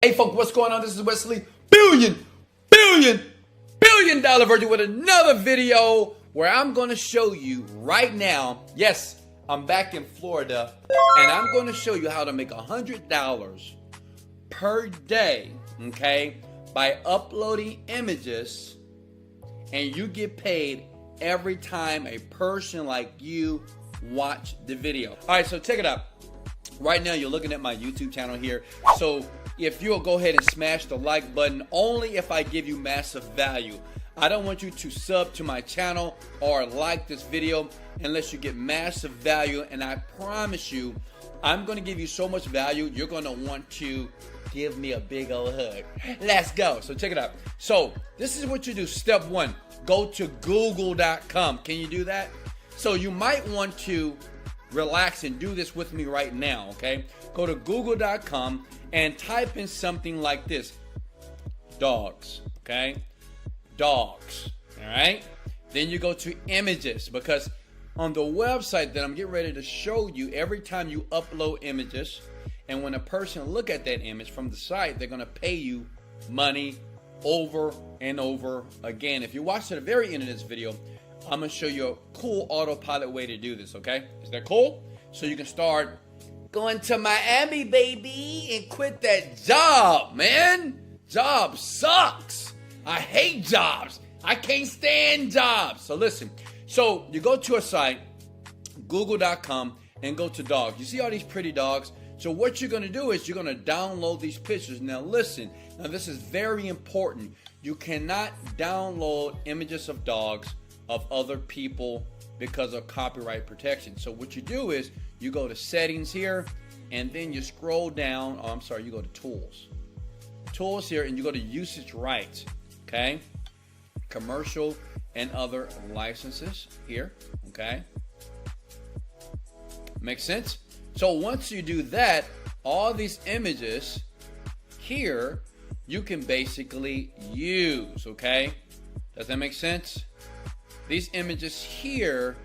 Hey folks, what's going on? This is Wesley, billion dollar virgin with another video where I'm going to show you right now. Yes, I'm back in Florida and I'm going to show you how to make $100 per day, okay, by uploading images, and you get paid every time a person like you watch the video. All right, so check it out. Right now you're looking at my YouTube channel here. So if you'll go ahead and smash the like button, only if I give you massive value. I don't want you to sub to my channel or like this video unless you get massive value, and I promise you, I'm going to give you so much value, you're going to want to give me a big old hug. Let's go. So check it out. So this is what you do. Step one, go to google.com. Can you do that? So you might want to relax and do this with me right now, okay? Go to google.com and type in something like this: dogs, okay? Dogs, all right? Then you go to images, because on the website that I'm getting ready to show you, every time you upload images, and when a person look at that image from the site, they're gonna pay you money over and over again. If you watch to the very end of this video, I'm gonna show you a cool autopilot way to do this, okay? Is that cool? So you can start going to Miami, baby, and quit that job, man. Job sucks. I hate jobs. I can't stand jobs. So listen, so you go to a site, google.com, and go to dogs. You see all these pretty dogs? So what you're gonna do is you're gonna download these pictures. Now listen, now this is very important. You cannot download images of dogs of other people because of copyright protection. So what you do is you go to settings here, and then you scroll down. Oh, I'm sorry, you go to tools here, and you go to usage rights, okay? Commercial and other licenses here, okay? Makes sense? So once you do that, all these images here you can basically use, okay? Does that make sense? These images here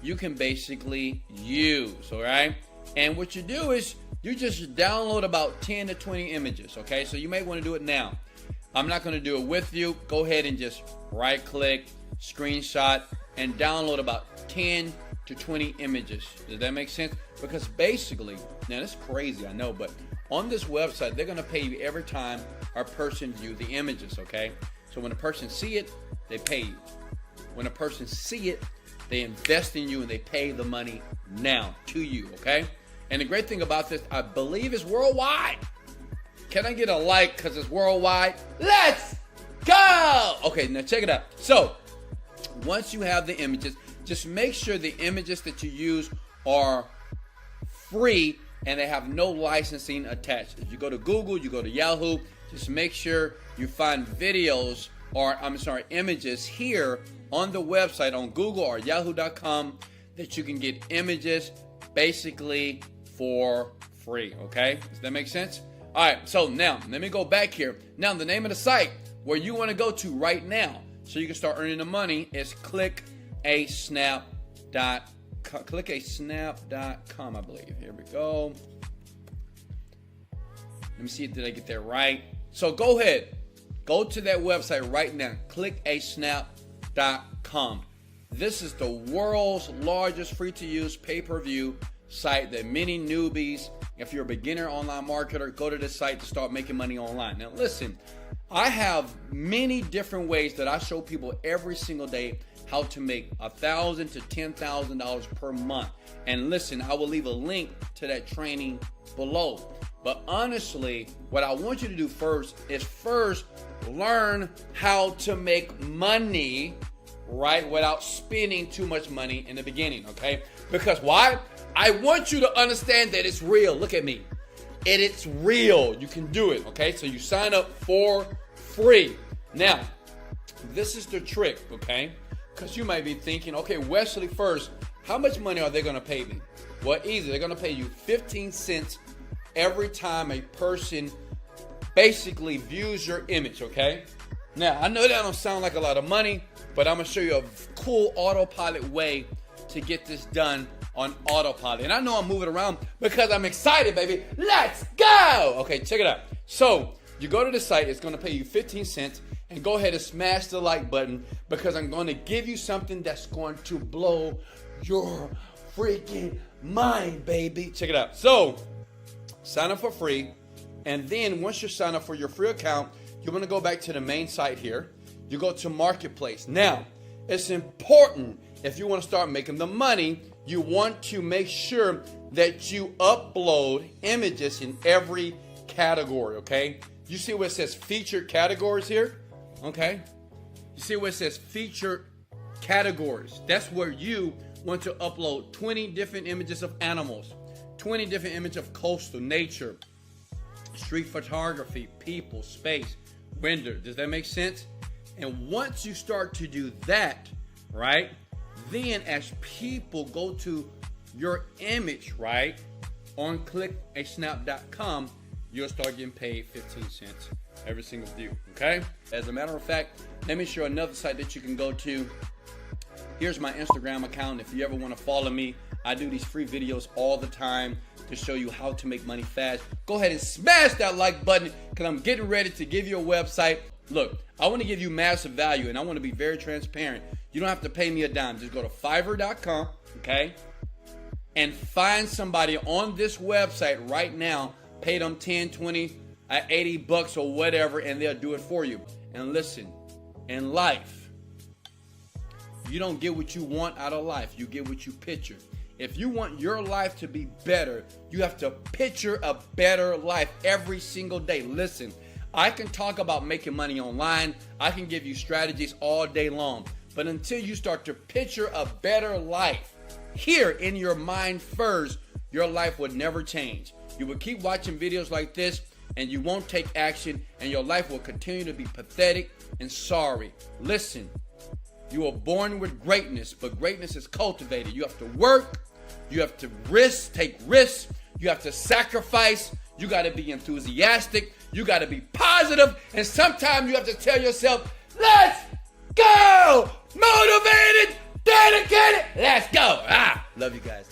you can basically use, all right? And what you do is you just download about 10 to 20 images, okay? So you may want to do it now. I'm not going to do it with you. Go ahead and just right click, screenshot, and download about 10 to 20 images. Does that make sense? Because basically, now that's crazy, I know, but on this website, they're going to pay you every time a person views the images, okay? So when a person see it, they pay you. When a person see it, they invest in you and they pay the money now to you, okay? And the great thing about this, I believe, is worldwide. Can I get a like because it's worldwide? Let's go! Okay, now check it out. So once you have the images, just make sure the images that you use are free and they have no licensing attached. If you go to Google, you go to Yahoo, just make sure you find videos, or images here on the website on Google or Yahoo.com that you can get images basically for free, okay? Does that make sense? All right, so now let me go back here. Now the name of the site where you want to go to right now so you can start earning the money is clickasnap.com. Clickasnap.com, I believe. Here we go. Let me see, did I get that right? So go ahead. Go to that website right now, clickasnap.com. This is the world's largest free-to-use pay-per-view site that many newbies, if you're a beginner online marketer, go to this site to start making money online. Now listen, I have many different ways that I show people every single day how to make $1,000 to $10,000 per month. And listen, I will leave a link to that training below. But honestly, what I want you to do first is learn how to make money, right, without spending too much money in the beginning, okay? Because why? I want you to understand that it's real. Look at me. It's real. You can do it, okay? So you sign up for free. Now, this is the trick, okay? Because you might be thinking, okay, Wesley, first, how much money are they going to pay me? Well, easy. They're going to pay you 15 cents every time a person basically views your image, okay? Now, I know that don't sound like a lot of money, but I'm going to show you a cool autopilot way to get this done on autopilot. And I know I'm moving around because I'm excited, baby. Let's go! Okay, check it out. So You go to the site, it's going to pay you 15 cents, and go ahead and smash the like button because I'm going to give you something that's going to blow your freaking mind, baby. Check it out. So, sign up for free, and then once you sign up for your free account, you're going to go back to the main site here. You go to Marketplace. Now, it's important if you want to start making the money, you want to make sure that you upload images in every category, okay? You see where it says featured categories here? Okay? You see where it says featured categories? That's where you want to upload 20 different images of animals, 20 different images of coastal nature, street photography, people, space, render. Does that make sense? And once you start to do that, right, then as people go to your image, right, on clickasnap.com, you'll start getting paid 15 cents every single view, okay? As a matter of fact, let me show you another site that you can go to. Here's my Instagram account. If you ever want to follow me, I do these free videos all the time to show you how to make money fast. Go ahead and smash that like button because I'm getting ready to give you a website. Look, I want to give you massive value, and I want to be very transparent. You don't have to pay me a dime. Just go to fiverr.com, okay, and find somebody on this website right now. Pay them 10, 20, 80 bucks or whatever, and they'll do it for you. And listen, in life, you don't get what you want out of life. You get what you picture. If you want your life to be better, you have to picture a better life every single day. Listen, I can talk about making money online. I can give you strategies all day long. But until you start to picture a better life here in your mind first, your life would never change. You will keep watching videos like this and you won't take action, and your life will continue to be pathetic and sorry. Listen, you were born with greatness, but greatness is cultivated. You have to work. You have to take risks. You have to sacrifice. You got to be enthusiastic. You got to be positive. And sometimes you have to tell yourself, let's go! Motivated, dedicated, let's go. Love you guys.